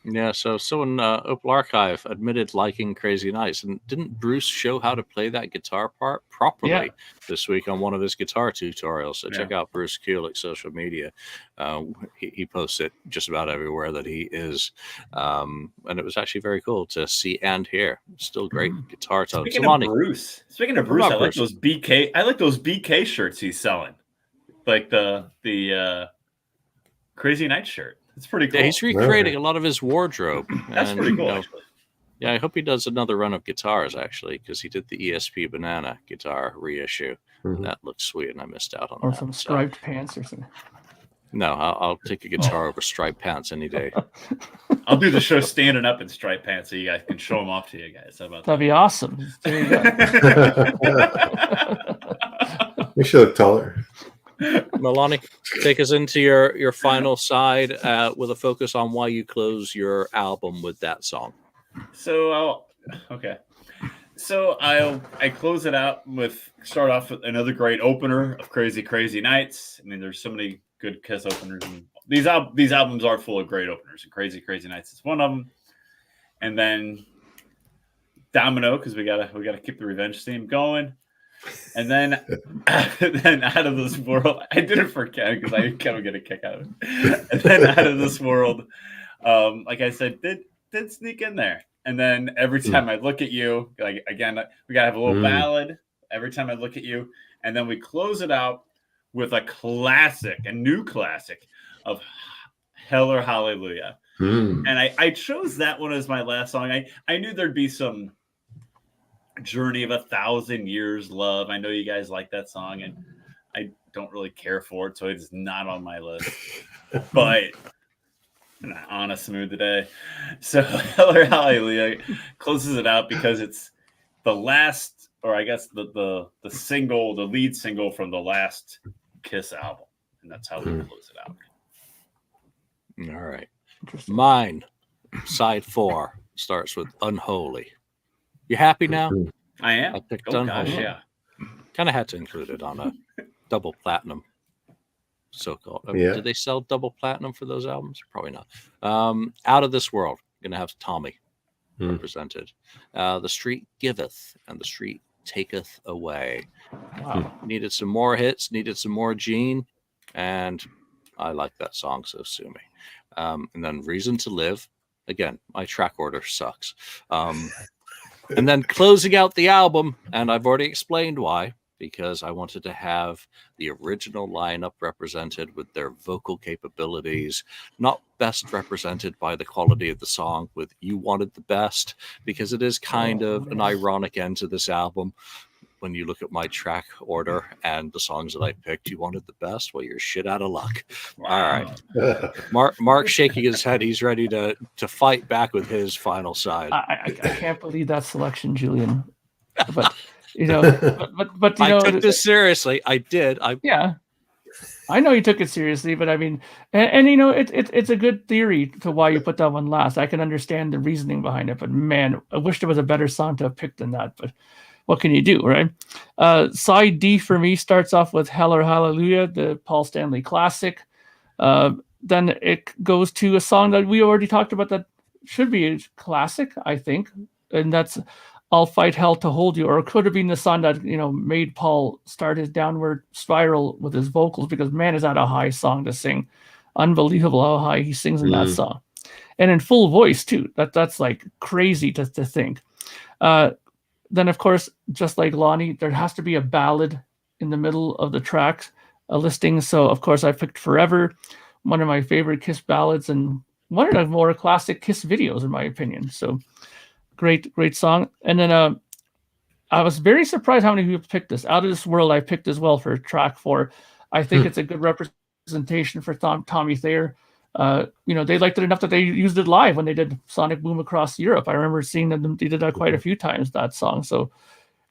Yeah, so someone, Opal Archive, admitted liking Crazy Nights. And didn't Bruce show how to play that guitar part properly this week on one of his guitar tutorials? So check out Bruce Kulick's social media. He posts it just about everywhere that he is. And it was actually very cool to see and hear. Still great guitar tone. Speaking of Bruce, I like those BK. I like those BK shirts he's selling. Like the Crazy Night shirt. It's pretty cool. Yeah, he's recreating a lot of his wardrobe. That's pretty cool, actually. Yeah, I hope he does another run of guitars, actually, because he did the ESP Banana guitar reissue. That looks sweet, and I missed out on that. Or some striped pants or something. No, I'll take a guitar over striped pants any day. I'll do the show standing up in striped pants so you guys can show them off to you guys. How about That'd be awesome. There you go. We should look taller. Milani, take us into your final side with a focus on why you close your album with that song. So I close it out start off with another great opener of Crazy Crazy Nights. I mean, there's so many good Kiss openers. And these albums are full of great openers, and Crazy Crazy Nights is one of them. And then Domino, because we gotta keep the revenge theme going. And then Out of This World, I did it for Ken because I kind of get a kick out of it. And then Out of This World, like I said, did sneak in there. And then Every Time I Look at You, like again, we gotta have a little ballad. Every Time I Look at You, and then we close it out with a new classic of Hell or Hallelujah. And I chose that one as my last song. I knew there'd be some Journey of 1,000 Years Love. I know you guys like that song, and I don't really care for it, so it's not on my list. But I'm in an honest mood today. So Hell or Hallelujah closes it out because it's the last, or I guess the single, the lead single from the last Kiss album. And that's how we close it out. All right. Mine, side 4, starts with Unholy. You happy now? I am. I picked Unholy. Gosh, yeah. Kind of had to include it on a double platinum, so-called. Yeah. Did they sell double platinum for those albums? Probably not. Out of This World, gonna have Tommy represented. The Street Giveth and the Street Taketh Away. Wow. Needed some more hits, needed some more Gene, and I like that song, so sue me. And then Reason to Live. Again, my track order sucks. And then closing out the album, and I've already explained why, because I wanted to have the original lineup represented with their vocal capabilities, not best represented by the quality of the song with You Wanted the Best, because it is kind of an ironic end to this album. When you look at my track order and the songs that I picked, You Wanted the Best, well, you're shit out of luck. Wow. All right. Mark's shaking his head. He's ready to fight back with his final side. I can't believe that selection, Julian. But you know, but you I know, took this seriously. I did. Yeah, I know you took it seriously, but I mean, and you know, it's a good theory to why you put that one last. I can understand the reasoning behind it, but man, I wish there was a better song to have picked than that. But what can you do, right? Side D for me starts off with Hell or Hallelujah, the Paul Stanley classic. Then it goes to a song that we already talked about that should be a classic, I think, and that's I'll Fight Hell to Hold You, or it could have been the song that, you know, made Paul start his downward spiral with his vocals, because man, is that a high song to sing. Unbelievable how high he sings in that song. and in full voice too. That's like crazy to think. Then of course, just like Lonnie, there has to be a ballad in the middle of the track listing. So of course I picked Forever, one of my favorite Kiss ballads and one of the more classic Kiss videos in my opinion. So great song. And then I was very surprised how many people picked this. Out of This World I picked as well for track 4. I think it's a good representation for Tommy Thayer. They liked it enough that they used it live when they did Sonic Boom Across Europe. I remember seeing them, they did that quite a few times, that song. So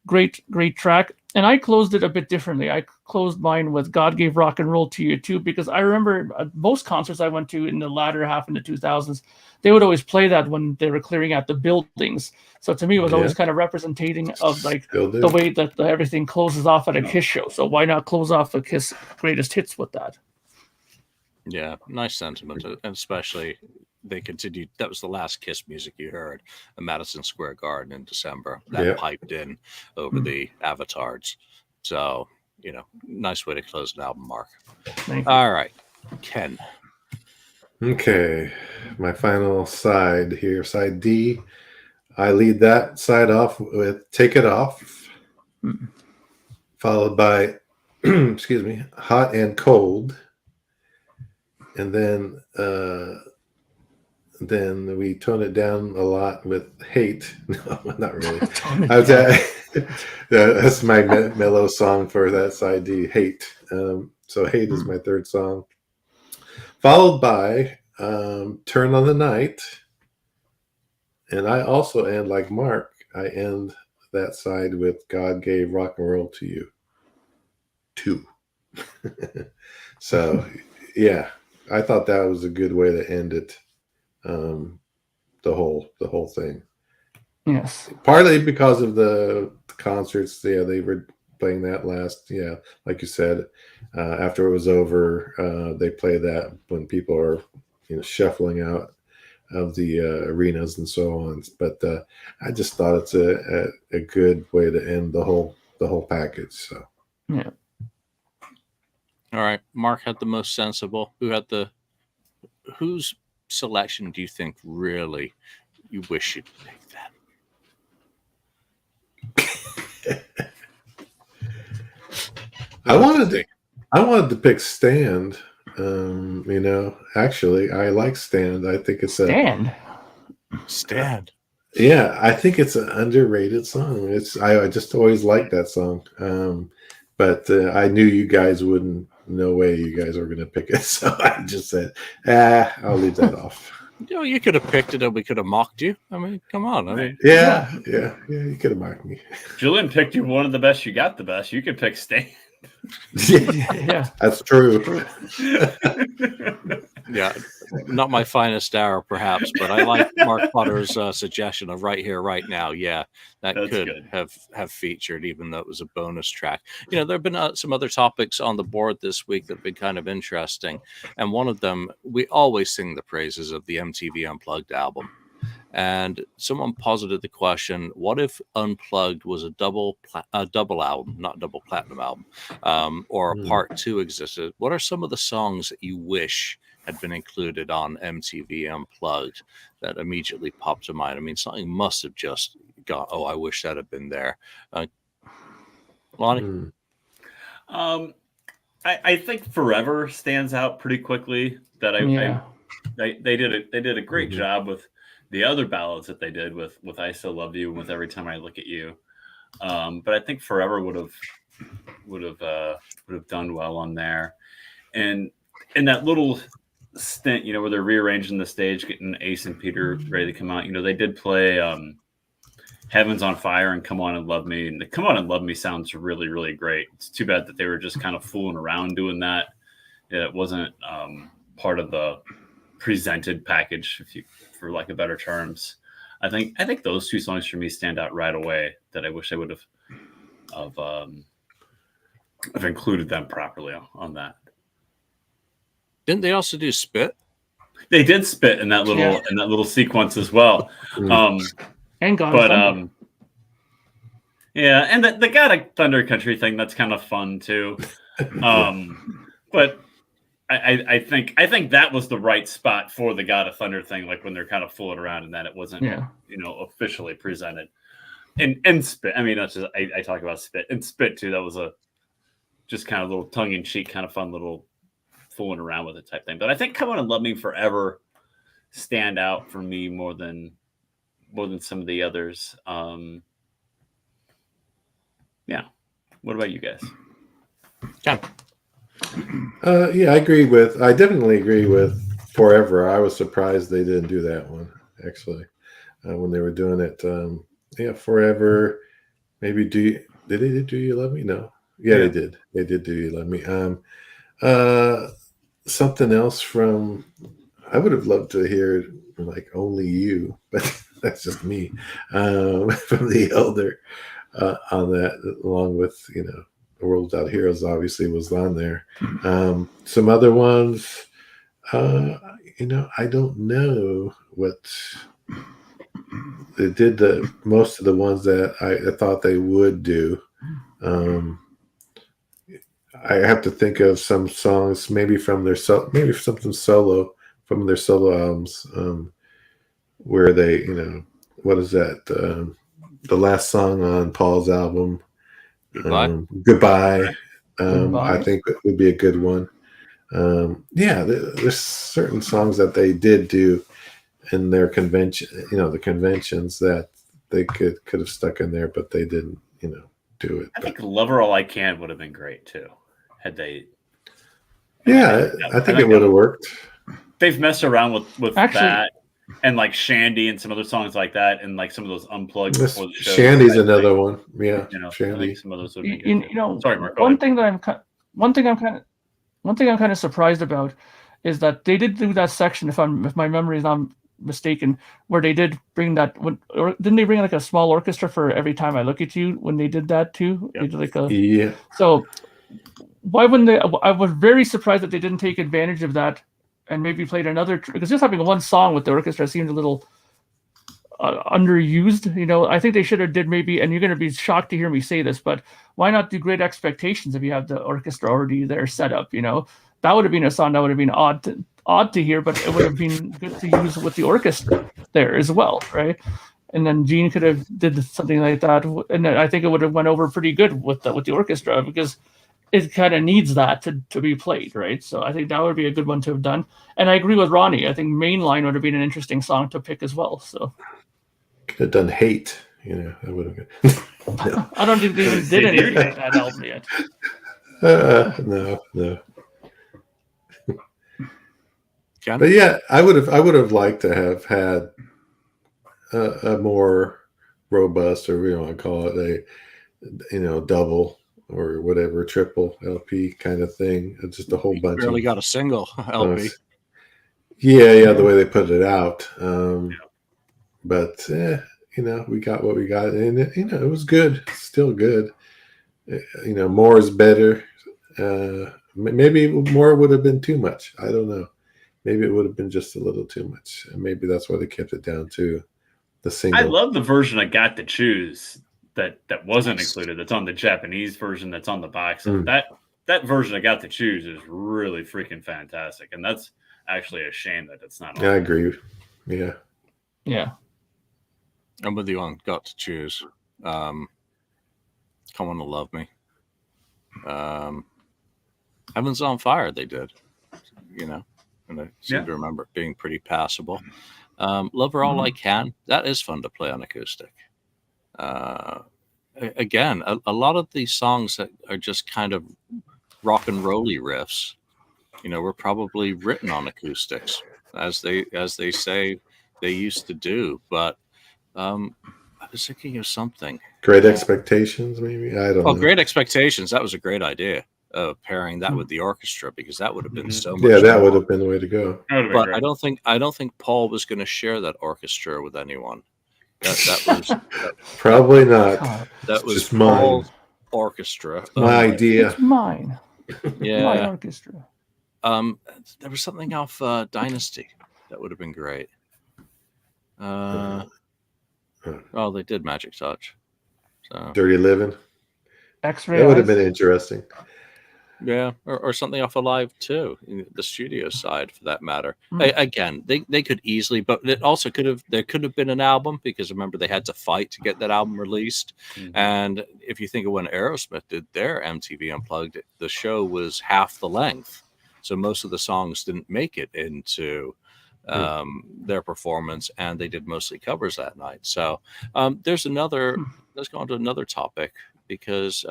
great track. And I closed it a bit differently. I closed mine with God Gave Rock and Roll to You Too, because I remember at most concerts I went to in the latter half in the 2000s, they would always play that when they were clearing out the buildings. So to me, it was always kind of representing of like the way that everything closes off at a Kiss show. So why not close off a Kiss greatest hits with that? Yeah, nice sentiment, and especially they continued. That was the last Kiss music you heard at Madison Square Garden in December. That piped in over the avatars. So, nice way to close an album, Mark. All right, Ken. Okay, my final side here, side D. I lead that side off with Take It Off, followed by, excuse me, Hot and Cold. And then we tone it down a lot with Hate. No, not really. That's my mellow song for that side D, Hate. So Hate is my third song. Followed by Turn on the Night. And I also end, like Mark, I end that side with God Gave Rock and Roll to You too. So, yeah. I thought that was a good way to end it, the whole thing. Yes. Partly because of the concerts. Yeah, they were playing that last. Yeah, like you said, after it was over, they play that when people are, shuffling out of the arenas and so on. But I just thought it's a good way to end the whole package. So yeah. All right, Mark had the most sensible. Whose selection do you think really you wish you'd pick that? I wanted to pick Stand. Actually, I like Stand. I think it's Stand. Yeah, I think it's an underrated song. I just always liked that song. But I knew you guys wouldn't. No way you guys are going to pick it. So I just said, I'll leave that off. You could have picked it and we could have mocked you. I mean, come on. Yeah, you could have mocked me. Julian picked you one of the best. You got the best. You could pick Stan. Yeah, that's true. Yeah, not my finest hour, perhaps, but I like Mark Potter's suggestion of Right Here, Right Now. Yeah, that's could good. have featured, even though it was a bonus track. There have been some other topics on the board this week that have been kind of interesting, and one of them, we always sing the praises of the MTV Unplugged album. And someone posited the question: what if Unplugged was a double album, not double platinum album, or a part 2 existed? What are some of the songs that you wish had been included on MTV Unplugged that immediately popped to mind? I mean, something must have just gone, oh, I wish that had been there. Lonnie? I think Forever stands out pretty quickly. That they did a great job with the other ballads that they did with I Still Love You and with Every Time I Look at You. But I think Forever would have done well on there. And in that little stint, where they're rearranging the stage, getting Ace and Peter ready to come out, they did play Heaven's on Fire and Come On and Love Me. And the Come On and Love Me sounds really, really great. It's too bad that they were just kind of fooling around doing that. It wasn't part of the presented package, for lack of better terms. I think those two songs for me stand out right away, that I wish I would have included them properly on that. Didn't they also do Spit? They did Spit in that little sequence as well. And God, yeah, and the God of Thunder Country thing, that's kind of fun too. But I think that was the right spot for the God of Thunder thing, like when they're kind of fooling around and that it wasn't, officially presented. And Spit. I mean, that's just, I talk about Spit and Spit too. That was a just kind of little tongue in cheek, kind of fun little fooling around with it type thing. But I think "Come On and Love Me Forever" stand out for me more than some of the others. Yeah. What about you guys? Yeah. Yeah, I definitely agree with "Forever." I was surprised they didn't do that one, actually, when they were doing it. Yeah, "Forever." Maybe did they do "Do You Love Me"? No. Yeah, they did. They did "Do You Love Me." Something else from, I would have loved to hear like "Only You," but that's just me. From the Elder on that, along with "The World Without Heroes" obviously was on there. Some other ones, I don't know what they did. Most of the ones that I thought they would do. I have to think of some songs, maybe from their maybe something solo from their solo albums, where they, what is that? The last song on Paul's album, Goodbye. Goodbye. Goodbye. I think it would be a good one. Yeah, there's certain songs that they did do in their convention, the conventions that they could have stuck in there, but they didn't, do it. I think "Lover All I Can" would have been great too, had they. Yeah, I think it would have worked. They've messed around with Actually, that and like Shandy and some other songs like that, and like some of those unplugged before the show. Shandy's another one. Yeah, I think some of those would be good too. you know, Sorry, Mark. one thing I'm kind of surprised about is that they did do that section, if my memory is not mistaken, where they did bring that. Or didn't they bring like a small orchestra for "Every Time I Look at You" when they did that too? Yep. They did like a yeah. So why wouldn't they? I was very surprised that they didn't take advantage of that and maybe played another, because just having one song with the orchestra seemed a little underused. I think they should have did maybe, and you're going to be shocked to hear me say this, but why not do "Great Expectations" if you have the orchestra already there set up? That would have been a song that would have been odd to hear, but it would have been good to use with the orchestra there as well, right? And then Gene could have did something like that, and I think it would have went over pretty good with the orchestra, because it kind of needs that to be played, right? So I think that would be a good one to have done. And I agree with Ronnie. I think "Mainline" would have been an interesting song to pick as well. So could have done "Hate." That would have been. No. I don't think they even did anything like that album yet. No. Ken? But yeah, I would have liked to have had a more robust, or we want to call it a double or whatever, triple LP kind of thing. It's just a whole bunch. Barely got a single LP. Yeah, the way they put it out. But we got what we got, and it was good, still good. More is better. Maybe more would have been too much. I don't know. Maybe it would have been just a little too much, and maybe that's why they kept it down to the single. I love the version I got to choose that wasn't included. That's on the Japanese version. That's on the box. That version I got to choose is really freaking fantastic, and that's actually a shame that it's not on. Yeah, I agree. Yeah. I'm with you on "Got to Choose." "Come On to Love Me." "Heaven's on Fire" they did, and I seem to remember it being pretty passable. "Lover All I Can," that is fun to play on acoustic. Again, a lot of these songs that are just kind of rock and rolly riffs, were probably written on acoustics, as they say they used to do. But I was thinking of something. Great Expectations, maybe? I don't know. Great Expectations. That was a great idea. Pairing that with the orchestra, because that would have been so much. Yeah, that would have been the way to go. But I don't think Paul was going to share that orchestra with anyone. That was probably not. That was just Paul's mine. Orchestra. My idea. It's mine. Yeah. My orchestra. There was something off Dynasty that would have been great. They did Magic Touch. So Dirty Living. X-Ray. That would have been interesting. Yeah, or something off Alive too, the studio side for that matter. Mm. Again, they could easily, but it also there could have been an album because remember they had to fight to get that album released. And if you think of when Aerosmith did their MTV Unplugged, the show was half the length, so most of the songs didn't make it into their performance, and they did mostly covers that night. So let's go on to another topic because.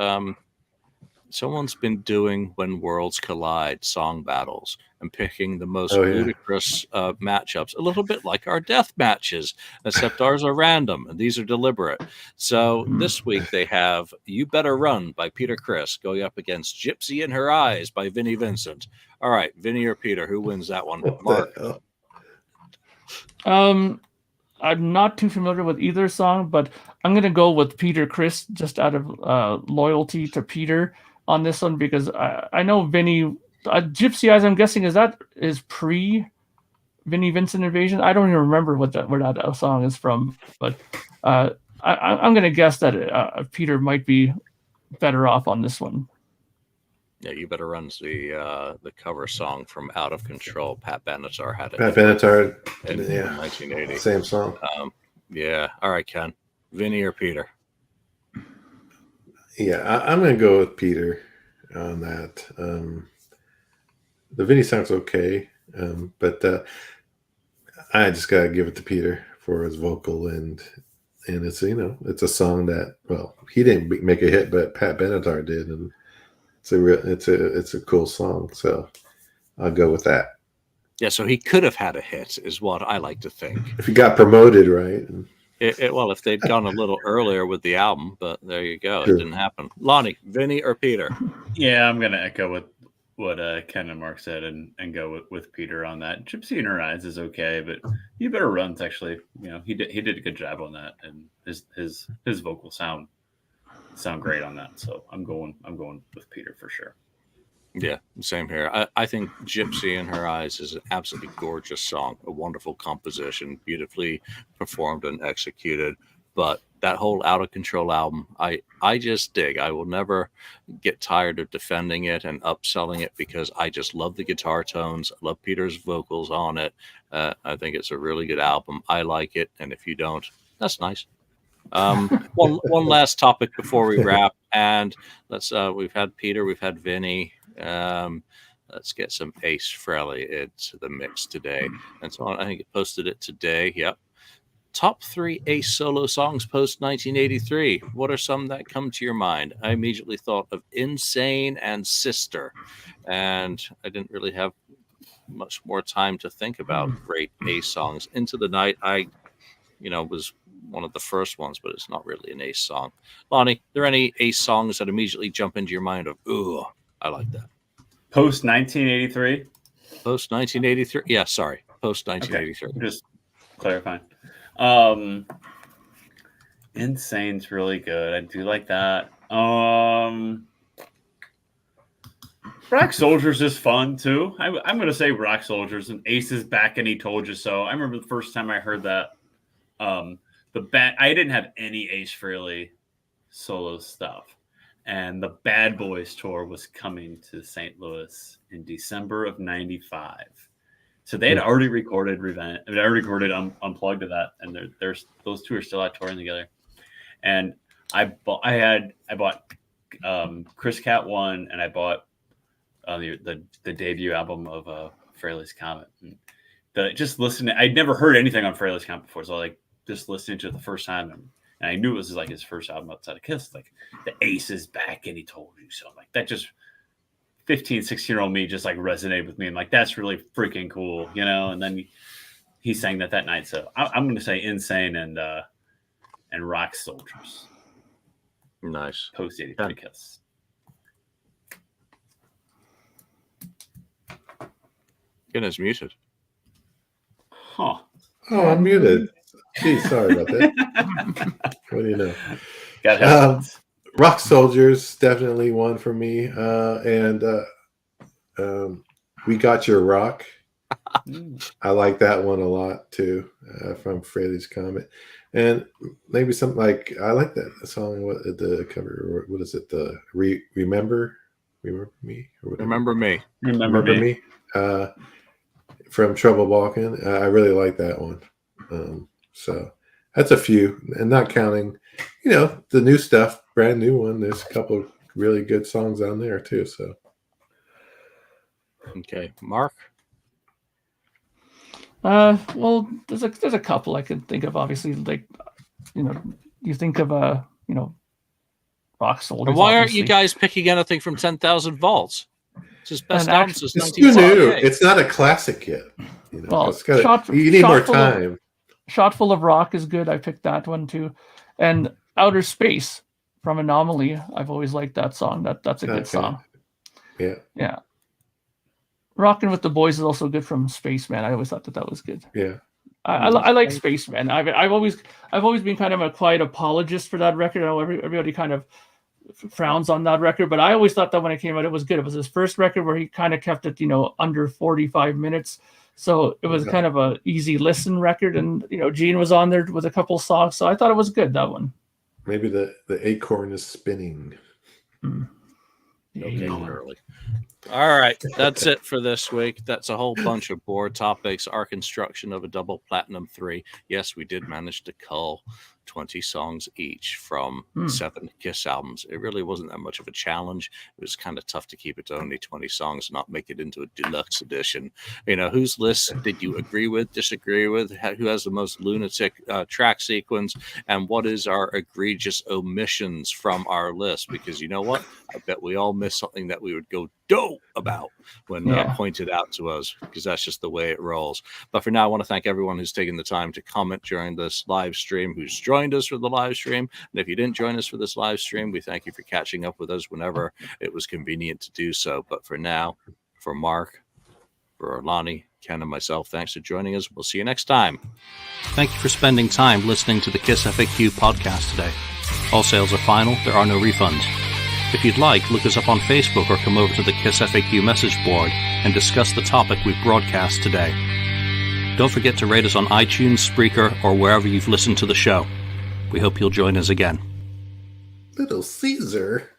Someone's been doing When Worlds Collide song battles and picking the most Oh, yeah. ludicrous matchups, a little bit like our death matches, except ours are random and these are deliberate. So this week they have You Better Run by Peter Criss going up against Gypsy in Her Eyes by Vinnie Vincent. All right, Vinnie or Peter, who wins that one? What Mark. the hell? I'm not too familiar with either song, but I'm gonna go with Peter Criss just out of loyalty to Peter on this one because I know Vinny Gypsy Eyes. I'm guessing is pre Vinnie Vincent Invasion. I don't even remember where that song is from, but I'm gonna guess that Peter might be better off on this one. Yeah, You Better Run's the cover song from Out of Control. Pat Benatar had it. Pat Benatar, in yeah, 1980. same song. Yeah. All right, Ken. Vinny or Peter? Yeah, I'm going to go with Peter on that. The Vinny song's okay, but I just got to give it to Peter for his vocal and it's it's a song that he didn't make a hit, but Pat Benatar did, and it's a cool song, so I'll go with that. Yeah, so he could have had a hit, is what I like to think. If he got promoted, right? Well, if they'd gone a little earlier with the album, but there you go. True. It didn't happen. Lonnie, Vinny or Peter? Yeah, I'm gonna echo what Ken and Mark said and go with Peter on that. Gypsy in Her Eyes is okay, but You Better Run's actually, he did a good job on that, and his vocals sound great on that. So I'm going with Peter for sure. Yeah, same here. I think Gypsy in Her Eyes is an absolutely gorgeous song, a wonderful composition, beautifully performed and executed. But that whole Out of Control album, I just dig. I will never get tired of defending it and upselling it because I just love the guitar tones. I love Peter's vocals on it. I think it's a really good album. I like it. And if you don't, that's nice. One last topic before we wrap, and we've had Peter, we've had Vinny. Let's get some Ace Frehley into the mix today. And so I think it posted it today. Yep. Top 3 Ace solo songs post 1983. What are some that come to your mind? I immediately thought of Insane and Sister, and I didn't really have much more time to think about great Ace songs. Into the Night, was one of the first ones, but it's not really an Ace song. Lonnie, are there any Ace songs that immediately jump into your mind of, ooh, I like that? Post 1983? Post 1983? Yeah, sorry. Post 1983. Okay, just clarifying. Insane's really good. I do like that. Rock Soldiers is fun too. I'm going to say Rock Soldiers and Ace is Back and He Told You So. I remember the first time I heard that. I didn't have any Ace Frehley solo stuff, and the Bad Boys tour was coming to St. Louis in December of '95. So they had already recorded Revenge. I already recorded Unplugged of that, and there's those two are still out touring together. And I bought Chris Cat 1, and I bought the debut album of Frehley's Comet. And just listening, I'd never heard anything on Frehley's Comet before, so just listening to it the first time, and I knew it was like his first album outside of Kiss. Like the Ace is back and he told you so. Like that just 15, 16-year-old me just like resonated with me. And like, that's really freaking cool, And then he sang that night. So I'm going to say Insane and Rock Soldiers. Nice. Post 83 Kiss. Ken is muted. Huh. Oh, I'm muted. Geez, sorry about that. What do you know? Rock Soldiers, definitely one for me. And We Got Your Rock. I like that one a lot too, from Frehley's Comet. And maybe something like, I like that song, the cover, what is it? The Remember? Remember Me? Or whatever. Remember Me. Remember me. From Trouble Walking. I really like that one. So that's a few, and not counting, the new stuff, brand new one. There's a couple of really good songs on there too. So Okay, Mark. Well, there's a couple I can think of. Obviously, like you think of Rock Soldiers. And why aren't obviously. you guys picking anything from 10,000 Volts? It's his best And album since it's too new. 1948. It's not a classic yet. Well, it's gotta, you need more time. Shot Full of Rock is good. I picked that one too, and Outer Space from Anomaly. I've always liked that song. That's a good song. Yeah. Rockin' with the Boys is also good from Spaceman. I always thought that was good. Yeah. I like Spaceman. I've always been kind of a quiet apologist for that record. I know everybody kind of frowns on that record, but I always thought that when it came out, it was good. It was his first record where he kind of kept it, under 45 minutes. So it was kind of a easy listen record, and Gene was on there with a couple songs, so I thought it was good, that one. Maybe the acorn is spinning. Okay, early. All right, that's it for this week. That's a whole bunch of board topics. Our construction of a double platinum 3. Yes, we did manage to cull 20 songs each from 7 Kiss albums. It really wasn't that much of a challenge. It was kind of tough to keep it to only 20 songs, not make it into a deluxe edition. Whose list did you agree with, disagree with? Who has the most lunatic track sequence? And what is our egregious omissions from our list? Because you know what? I bet we all missed something that we would go dope about when pointed out to us, because that's just the way it rolls. But for now, I want to thank everyone who's taken the time to comment during this live stream, who's joined us for the live stream. And if you didn't join us for this live stream, we thank you for catching up with us whenever it was convenient to do so. But for now, for Mark, for Lonnie, Ken, and myself, thanks for joining us. We'll see you next time. Thank you for spending time listening to the KissFAQ podcast today. All sales are final. There are no refunds. If you'd like, look us up on Facebook or come over to the KissFAQ message board and discuss the topic we've broadcast today. Don't forget to rate us on iTunes, Spreaker, or wherever you've listened to the show. We hope you'll join us again. Little Caesar.